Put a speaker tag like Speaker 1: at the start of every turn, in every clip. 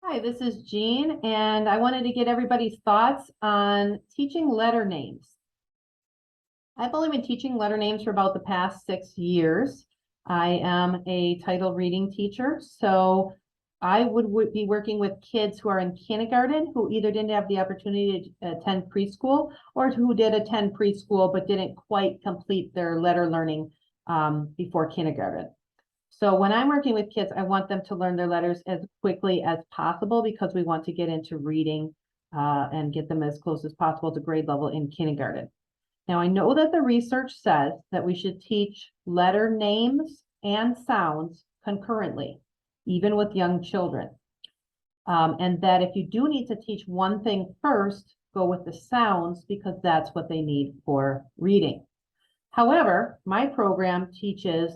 Speaker 1: Hi, this is Jean, and I wanted to get everybody's thoughts on teaching letter names. I've only been teaching letter names for about the past 6 years. I am a title reading teacher, so I would be working with kids who are in kindergarten who either didn't have the opportunity to attend preschool or who did attend preschool but didn't quite complete their letter learning before kindergarten. So when I'm working with kids, I want them to learn their letters as quickly as possible because we want to get into reading and get them as close as possible to grade level in kindergarten. Now, I know that the research says that we should teach letter names and sounds concurrently, even with young children. And that if you do need to teach one thing first, go with the sounds because that's what they need for reading. However, my program teaches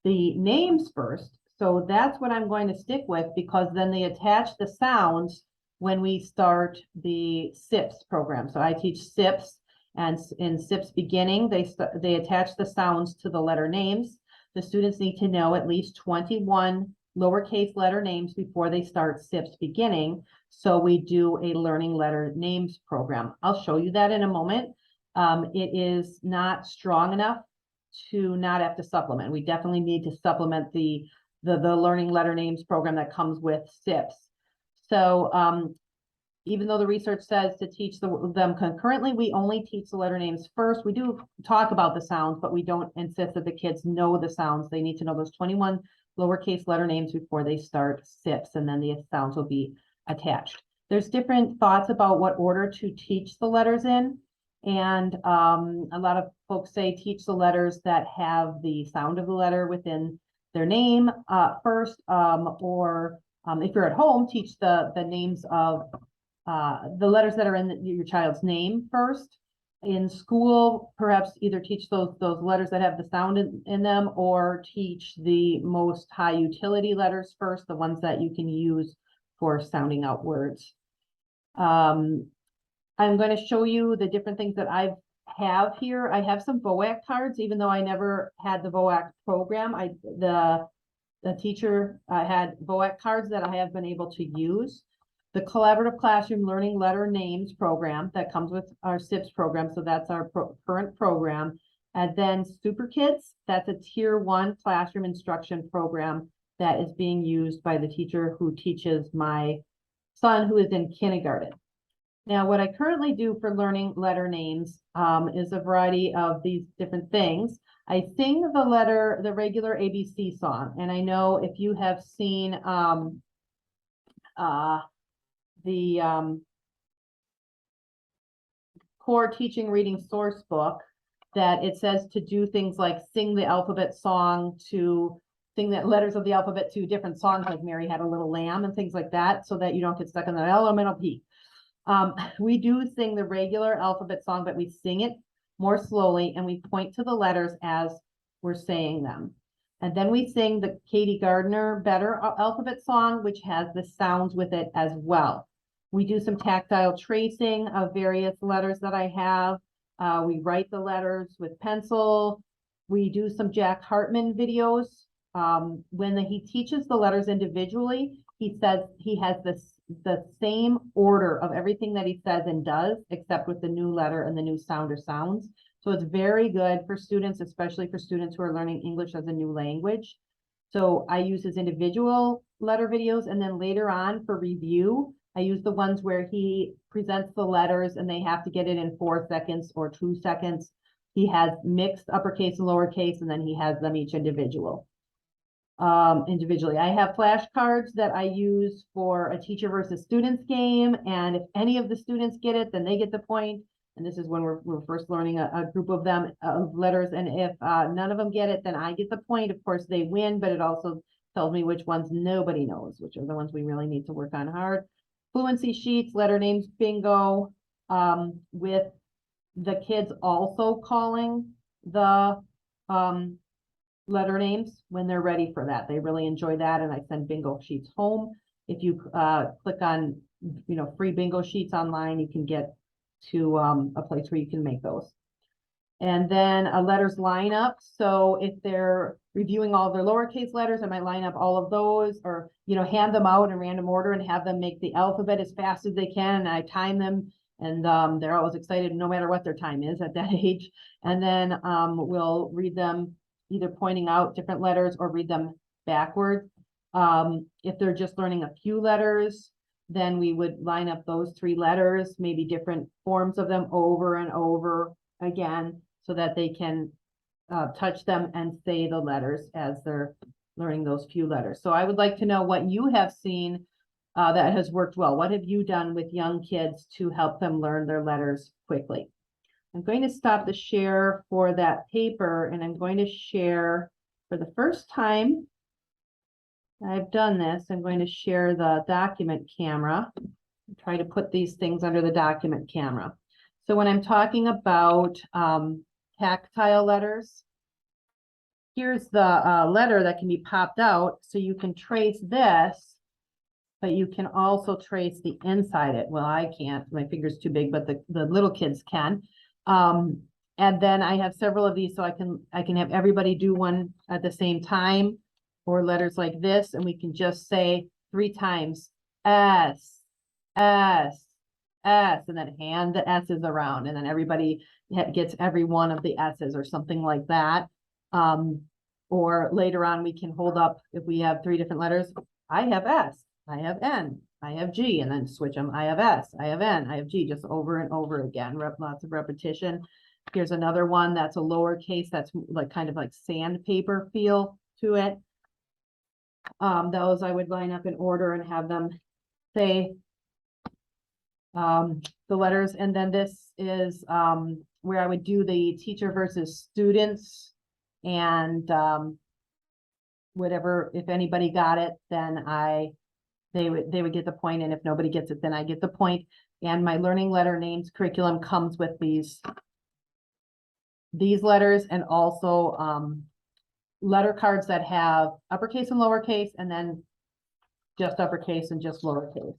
Speaker 1: the names first. So that's what I'm going to stick with because then they attach the sounds when we start the SIPS program. So I teach SIPS, and in SIPS beginning, they attach the sounds to the letter names. The students need to know at least 21 lowercase letter names before they start SIPS beginning. So we do a learning letter names program. I'll show you that in a moment. It is not strong enough to not have to supplement. We definitely need to supplement the learning letter names program that comes with SIPS. So even though the research says to teach them concurrently, we only teach the letter names first. We do talk about the sounds, but we don't insist that the kids know the sounds. They need to know those 21 lowercase letter names before they start SIPS, and then the sounds will be attached. There's different thoughts about what order to teach the letters in. And a lot of folks say teach the letters that have the sound of the letter within their name first, or if you're at home, teach the names of the letters that are in your child's name first. In school, perhaps either teach those letters that have the sound in them, or teach the most high utility letters first, the ones that you can use for sounding out words. I'm going to show you the different things that I have here. I have some VOAC cards, even though I never had the VOAC program. The teacher had VOAC cards that I have been able to use. The Collaborative Classroom Learning Letter Names program that comes with our SIPS program. So that's our current program. And then Super Kids, that's a tier 1 classroom instruction program that is being used by the teacher who teaches my son who is in kindergarten. Now, what I currently do for learning letter names is a variety of these different things. I sing the regular ABC song. And I know if you have seen the core teaching reading source book, that it says to do things like sing the alphabet song, to sing the letters of the alphabet to different songs, like Mary Had a Little Lamb and things like that, so that you don't get stuck in the elemental P. We do sing the regular alphabet song, but we sing it more slowly and we point to the letters as we're saying them. And then we sing the Katie Gardner Better alphabet song, which has the sounds with it as well. We do some tactile tracing of various letters that I have. We write the letters with pencil. We do some Jack Hartman videos. When he teaches the letters individually, he says he has the same order of everything that he says and does, except with the new letter and the new sound or sounds. So it's very good for students, especially for students who are learning English as a new language. So I use his individual letter videos, and then later on for review, I use the ones where he presents the letters and they have to get it in 4 seconds or 2 seconds. He has mixed uppercase and lowercase, and then he has them each individually. I have flashcards that I use for a teacher versus students game, and if any of the students get it, then they get the point. And this is when we're first learning a group of them of letters, and if none of them get it, then I get the point. Of course, they win, but it also tells me which ones nobody knows, which are the ones we really need to work on hard. Fluency sheets, letter names bingo, with the kids also calling the letter names when they're ready for that. They really enjoy that, and I send bingo sheets home. If you click on free bingo sheets online, you can get to a place where you can make those. And then a letters lineup. So if they're reviewing all their lowercase letters, I might line up all of those, or, you know, hand them out in random order and have them make the alphabet as fast as they can. And I time them, and they're always excited no matter what their time is at that age. And then we'll read them either pointing out different letters or read them backwards. If they're just learning a few letters, then we would line up those 3 letters, maybe different forms of them over and over again, so that they can touch them and say the letters as they're learning those few letters. So I would like to know what you have seen that has worked well. What have you done with young kids to help them learn their letters quickly? I'm going to stop the share for that paper, and I'm going to share for the first time I've done this. I'm going to share the document camera. Try to put these things under the document camera. So when I'm talking about tactile letters, here's the letter that can be popped out. So you can trace this, but you can also trace the inside it. Well, I can't, my finger's too big, but the little kids can. And then I have several of these, so I can have everybody do one at the same time, or letters like this, and we can just say 3 times S, S, S, and then hand the S's around, and then everybody gets every one of the S's or something like that. Or later on, we can hold up, if we have 3 different letters, I have S, I have N, I have G, and then switch them. I have S, I have N, I have G, just over and over again. Lots of repetition. Here's another one that's a lowercase, that's like kind of like sandpaper feel to it. Those I would line up in order and have them say the letters. And then this is where I would do the teacher versus students, and whatever, if anybody got it, then they would get the point, and if nobody gets it, then I get the point. And my learning letter names curriculum comes with these letters, and also letter cards that have uppercase and lowercase, and then just uppercase and just lowercase.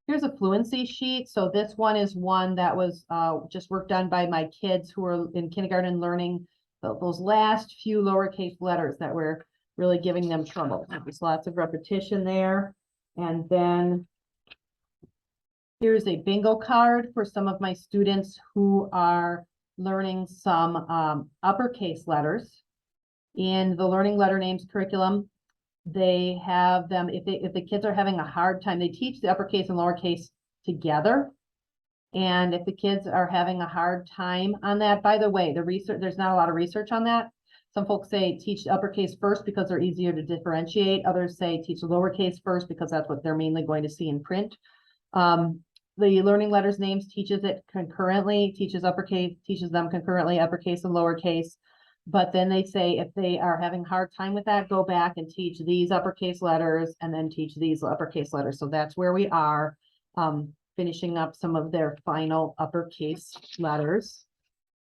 Speaker 1: Here's a fluency sheet. So this one is one that was just work done by my kids who are in kindergarten, learning those last few lowercase letters that were really giving them trouble. There's lots of repetition there. And then here's a bingo card for some of my students who are learning some uppercase letters. In the learning letter names curriculum, they have them, if the kids are having a hard time, they teach the uppercase and lowercase together. And if the kids are having a hard time on that, by the way, the research, there's not a lot of research on that. Some folks say teach the uppercase first because they're easier to differentiate. Others say teach the lowercase first because that's what they're mainly going to see in print. The learning letters names teaches it concurrently, teaches uppercase, teaches them concurrently, uppercase and lowercase. But then they say if they are having a hard time with that, go back and teach these uppercase letters and then teach these uppercase letters. So that's where we are, finishing up some of their final uppercase letters.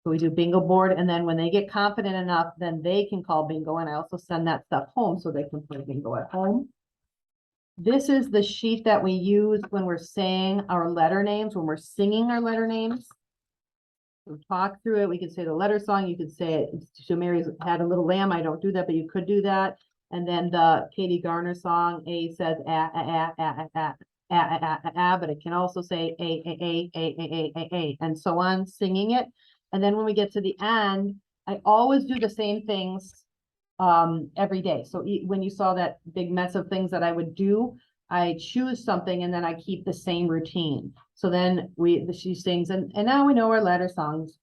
Speaker 1: So we do bingo board, and then when they get confident enough, then they can call bingo. And I also send that stuff home so they can play bingo at home. This is the sheet that we use when we're saying our letter names, when we're singing our letter names. We'll talk through it. We could say the letter song. You could say it. So Mary's Had a Little Lamb. I don't do that, but you could do that. And then the Katie Garner song, A says but it can also say a, and so on, singing it. And then when we get to the end, I always do the same things every day. So when you saw that big mess of things that I would do, I choose something and then I keep the same routine. So then she sings, and now we know our letter sounds,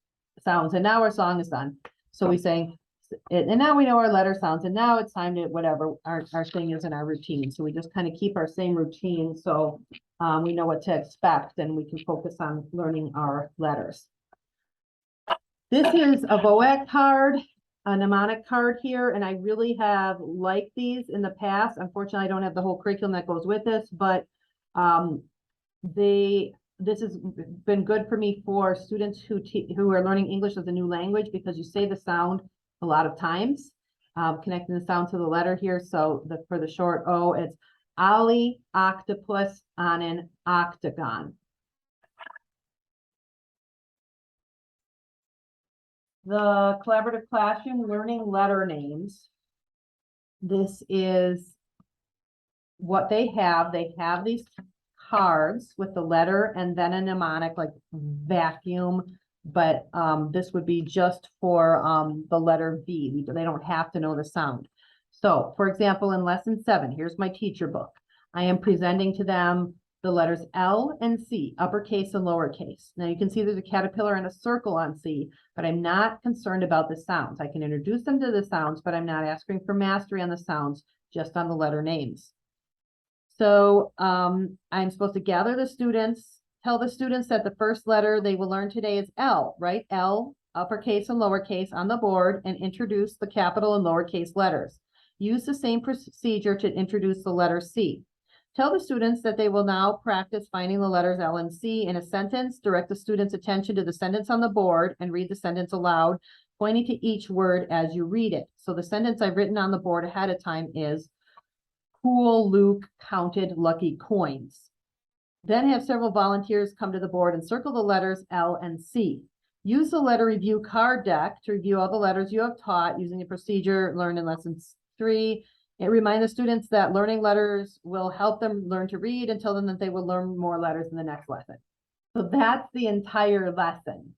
Speaker 1: and now our song is done. So we sing, and now we know our letter sounds, and now it's time to whatever our thing is in our routine. So we just kind of keep our same routine, so we know what to expect, and we can focus on learning our letters. This is a VOAC card, a mnemonic card here, and I really have liked these in the past. Unfortunately, I don't have the whole curriculum that goes with this, but this has been good for me for students who are learning English as a new language, because you say the sound a lot of times, connecting the sound to the letter here. So for the short O, it's Ollie octopus on an octagon. the Collaborative Classroom Learning Letter Names. This is what they have. They have these cards with the letter and then a mnemonic like vacuum, but this would be just for the letter V. They don't have to know the sound. So, for example, in lesson 7, here's my teacher book. I am presenting to them the letters L and C, uppercase and lowercase. Now you can see there's a caterpillar and a circle on C, but I'm not concerned about the sounds. I can introduce them to the sounds, but I'm not asking for mastery on the sounds, just on the letter names. So I'm supposed to gather the students, tell the students that the first letter they will learn today is L, right? L, uppercase and lowercase on the board, and introduce the capital and lowercase letters. Use the same procedure to introduce the letter C. Tell the students that they will now practice finding the letters L and C in a sentence. Direct the students' attention to the sentence on the board and read the sentence aloud, pointing to each word as you read it. So the sentence I've written on the board ahead of time is, "Cool Luke counted lucky coins." Then have several volunteers come to the board and circle the letters L and C. Use the letter review card deck to review all the letters you have taught using the procedure learned in lesson 3. And remind the students that learning letters will help them learn to read and tell them that they will learn more letters in the next lesson. So that's the entire lesson.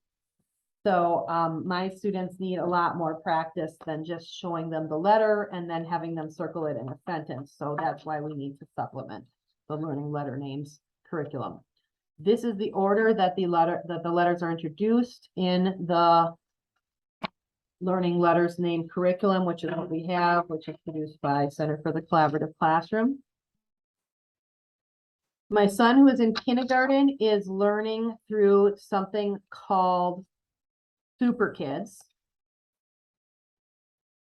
Speaker 1: So my students need a lot more practice than just showing them the letter and then having them circle it in a sentence. So that's why we need to supplement the learning letter names curriculum. This is the order that the letters are introduced in the learning letters name curriculum, which is what we have, which is produced by Center for the Collaborative Classroom. My son, who is in kindergarten, is learning through something called Super Kids.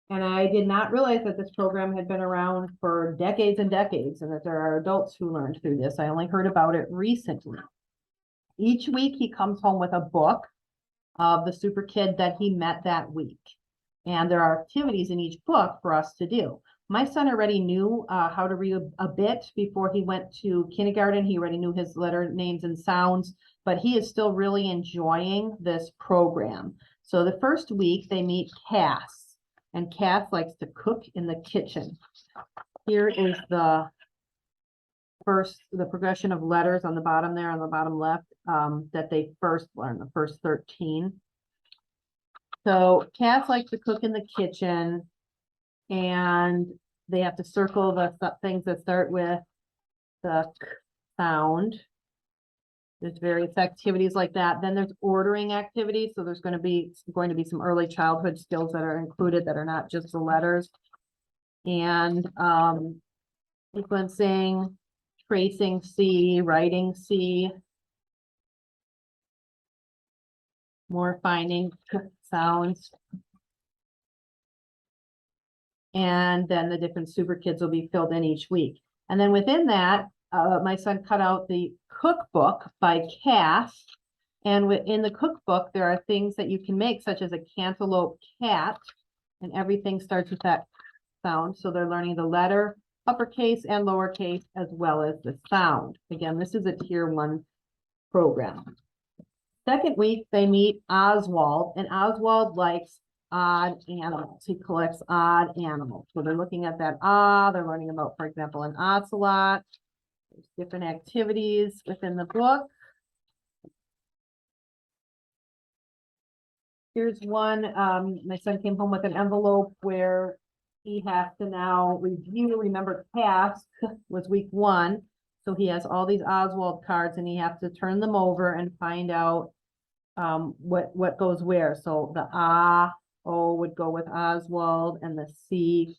Speaker 1: And I did not realize that this program had been around for decades and decades, and that there are adults who learned through this. I only heard about it recently. Each week he comes home with a book of the super kid that he met that week. And there are activities in each book for us to do. My son already knew how to read a bit before he went to kindergarten. He already knew his letter names and sounds, but he is still really enjoying this program. So the first week they meet Cass, and Cass likes to cook in the kitchen. Here is the progression of letters on the bottom there, on the bottom left, that they first learn, the first 13. So Cass likes to cook in the kitchen, and they have to circle the things that start with the k sound. There's various activities like that. Then there's ordering activities. So there's going to be some early childhood skills that are included that are not just the letters. And sequencing, tracing C, writing C, more finding sounds. And then the different super kids will be filled in each week. And then within that, my son cut out the cookbook by Cass. And within the cookbook, there are things that you can make, such as a cantaloupe cat, and everything starts with that sound. So they're learning the letter, uppercase and lowercase, as well as the sound. Again, this is a tier 1 program. Second week, they meet Oswald, and Oswald likes odd animals. He collects odd animals. So they're looking at that they're learning about, for example, an ocelot. There's different activities within the book. Here's one. My son came home with an envelope where he has to now review. Remember, task was week 1. So he has all these Oswald cards, and he has to turn them over and find out what goes where. So the O would go with Oswald, and the C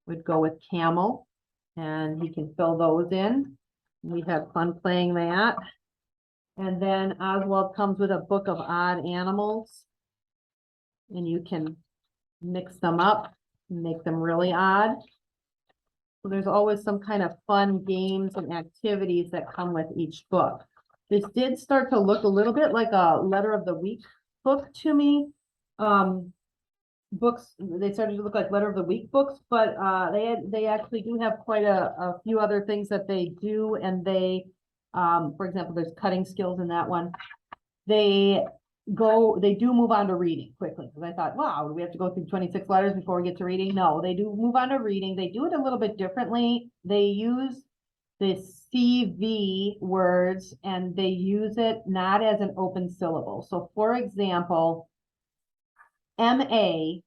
Speaker 1: would go with camel, and he can fill those in. We have fun playing that. And then Oswald comes with a book of odd animals, and you can mix them up and make them really odd. So there's always some kind of fun games and activities that come with each book. This did start to look a little bit like a letter of the week book to me. Books, they started to look like letter of the week books, but they actually do have quite a few other things that they do. And they, for example, there's cutting skills in that one. They they do move on to reading quickly. Because I thought, wow, do we have to go through 26 letters before we get to reading? No, they do move on to reading. They do it a little bit differently. They use the CV words and they use it not as an open syllable. So for example, MA,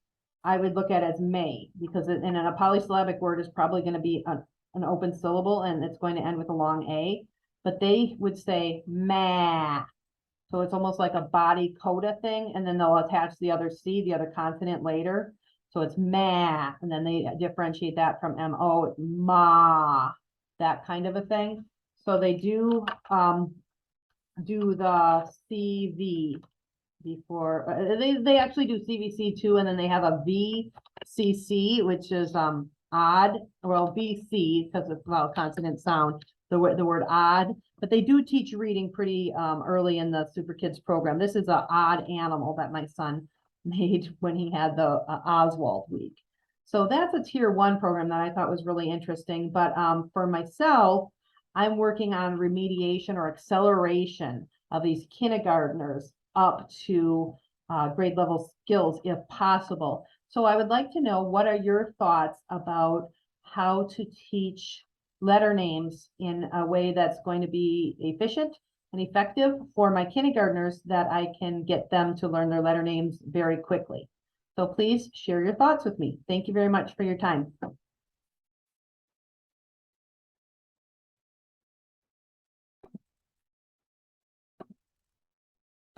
Speaker 1: I would look at as may, because in a polysyllabic word is probably going to be an open syllable and it's going to end with a long A, but they would say ma. So it's almost like a body coda thing, and then they'll attach the other C, the other consonant later. So it's ma, and then they differentiate that from MO, ma, that kind of a thing. So they do the CV before they actually do CVC too, and then they have a VCC, which is odd, well VC because it's vowel consonant sound, the word odd, but they do teach reading pretty early in the Super Kids program. This is an odd animal that my son made when he had the Oswald week. So that's a tier 1 program that I thought was really interesting. But for myself, I'm working on remediation or acceleration of these kindergartners up to grade level skills if possible. So I would like to know, what are your thoughts about how to teach letter names in a way that's going to be efficient and effective for my kindergartners, that I can get them to learn their letter names very quickly. So please share your thoughts with me. Thank you very much for your time.